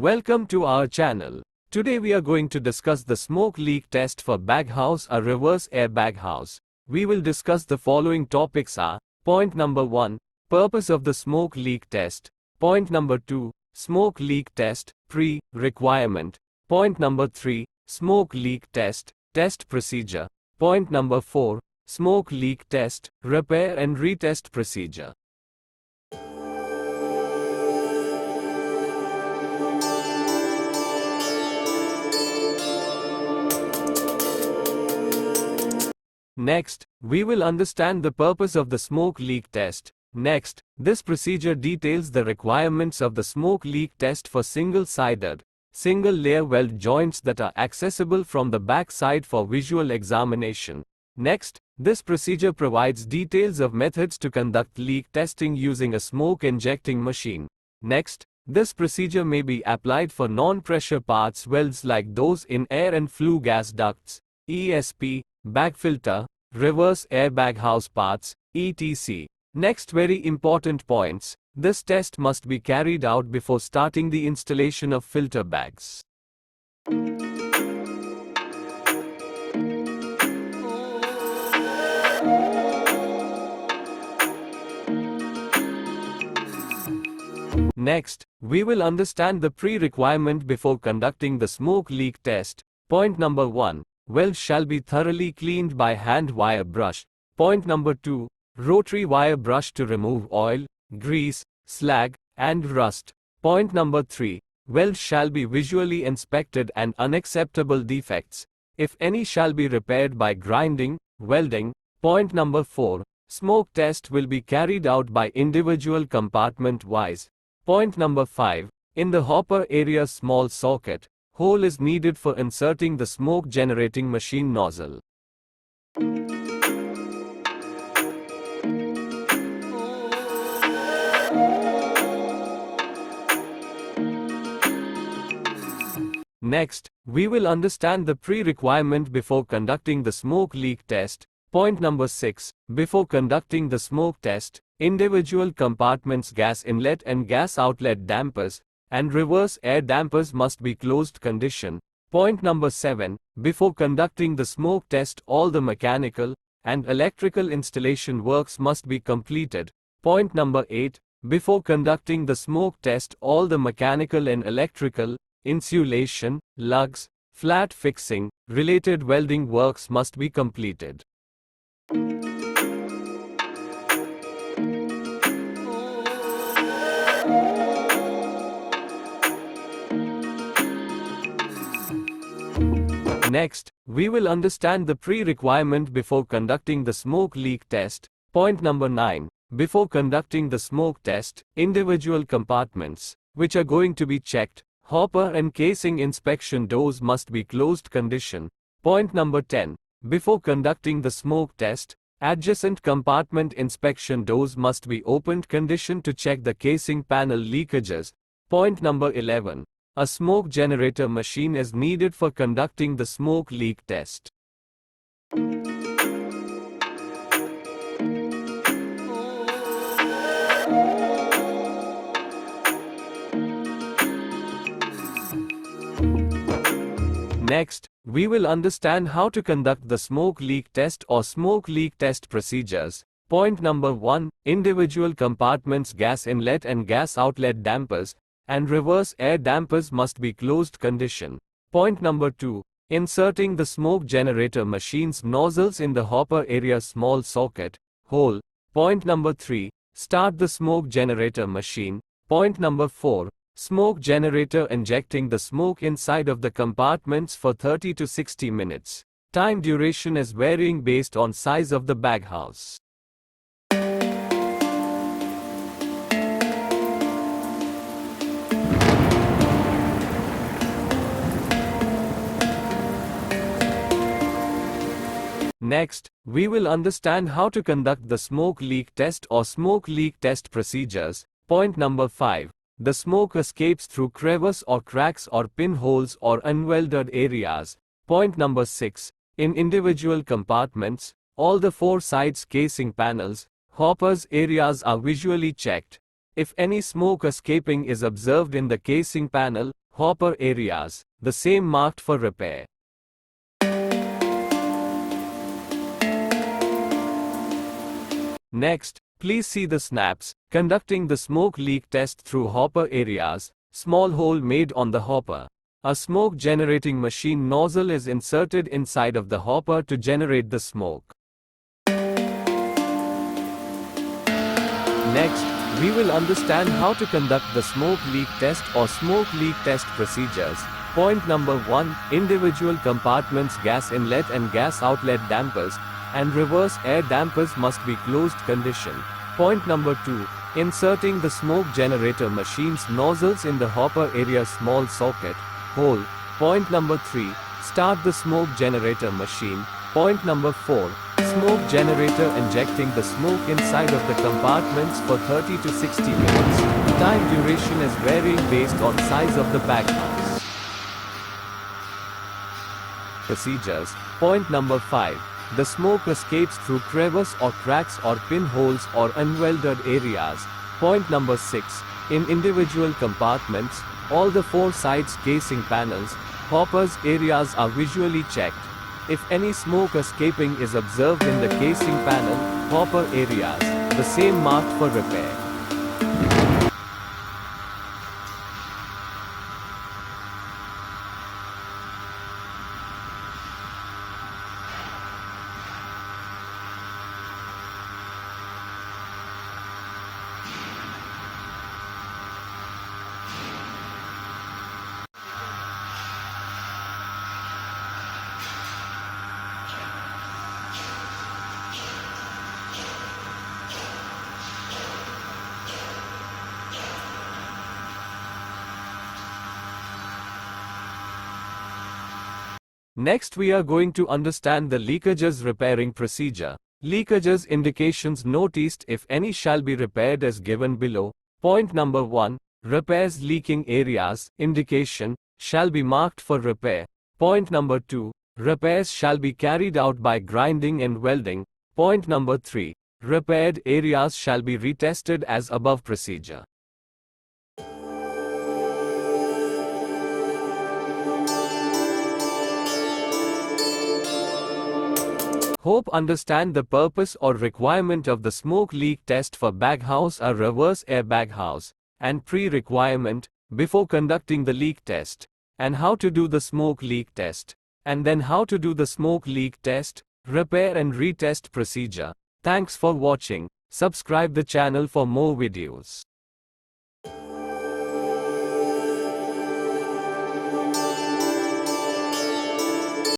Welcome to our channel. Today we are going to discuss the smoke leak test for Baghouse, a reverse air baghouse. We will discuss the following topics are: point number 1, purpose of the smoke leak test; point number 2, smoke leak test, pre-requirement; point number 3, smoke leak test, test procedure; point number 4, smoke leak test, repair and retest procedure. Next, we will understand the purpose of the smoke leak test. Next, this procedure details the requirements of the smoke leak test for single-sided, single-layer weld joints that are accessible from the back side for visual examination. Next, this procedure provides details of methods to conduct leak testing using a smoke injecting machine. Next, this procedure may be applied for non-pressure parts welds like those in air and flue gas ducts, ESP, bag filter, reverse air baghouse parts, etc. Next, very important points. This test must be carried out before starting the installation of filter bags. Next, we will understand the pre-requirement before conducting the smoke leak test. Point number 1. Welds shall be thoroughly cleaned by hand wire brush. Point number 2. Rotary wire brush to remove oil, grease, slag, and rust. Point number 3. Welds shall be visually inspected and unacceptable defects, if any, shall be repaired by grinding, welding. Point number 4. Smoke test will be carried out by individual compartment wise. Point number 5. In the hopper area small socket, hole is needed for inserting the smoke generating machine nozzle. Next, we will understand the pre-requirement before conducting the smoke leak test. Point number 6. Before conducting the smoke test, individual compartments gas inlet and gas outlet dampers and reverse air dampers must be closed condition. Point number 7. Before conducting the smoke test, all the mechanical and electrical installation works must be completed. Point number 8. Before conducting the smoke test, all the mechanical and electrical, insulation, lugs, flat fixing, related welding works must be completed. Next, we will understand the pre-requirement before conducting the smoke leak test. Point number 9. Before conducting the smoke test, individual compartments, which are going to be checked, hopper and casing inspection doors must be closed condition. Point number 10. Before conducting the smoke test, adjacent compartment inspection doors must be opened condition to check the casing panel leakages. Point number 11. A smoke generator machine is needed for conducting the smoke leak test. Next, we will understand how to conduct the smoke leak test or smoke leak test procedures. Point number 1. Individual compartments gas inlet and gas outlet dampers and reverse air dampers must be closed condition. Point number 2. Inserting the smoke generator machine's nozzles in the hopper area small socket, hole. Point number 3. Start the smoke generator machine. Point number 4. Smoke generator injecting the smoke inside of the compartments for 30 to 60 minutes. Time duration is varying based on size of the baghouse. Next, we will understand how to conduct the smoke leak test or smoke leak test procedures. Point number 5. The smoke escapes through crevice or cracks or pinholes or unwelded areas. Point number 6. In individual compartments, all the 4 sides casing panels, hoppers areas are visually checked. If any smoke escaping is observed in the casing panel, hopper areas, the same marked for repair. Next, please see the snaps, conducting the smoke leak test through hopper areas, small hole made on the hopper. A smoke generating machine nozzle is inserted inside of the hopper to generate the smoke. Next, we will understand how to conduct the smoke leak test or smoke leak test procedures. Point number 1, individual compartments gas inlet and gas outlet dampers and reverse air dampers must be closed condition. Point number 2, inserting the smoke generator machine's nozzles in the hopper area small socket, hole. Point number 3, start the smoke generator machine. Point number 4, smoke generator injecting the smoke inside of the compartments for 30 to 60 minutes. Time duration is varying based on size of the baghouse. Procedures. Point number 5. The smoke escapes through crevice or cracks or pinholes or unwelded areas. Point number 6. In individual compartments, all the 4 sides casing panels, hoppers areas are visually checked. If any smoke escaping is observed in the casing panel, hopper areas, the same marked for repair. Next we are going to understand the leakages repairing procedure. Leakages indications noticed if any shall be repaired as given below. Point number 1. Repairs leaking areas, indication, shall be marked for repair. Point number 2. Repairs shall be carried out by grinding and welding. Point number 3. Repaired areas shall be retested as above procedure. Hope understand the purpose or requirement of the smoke leak test for baghouse or reverse air baghouse, and pre-requirement, before conducting the leak test, and how to do the smoke leak test, and then how to do the smoke leak test, repair and retest procedure. Thanks for watching. Subscribe the channel for more videos.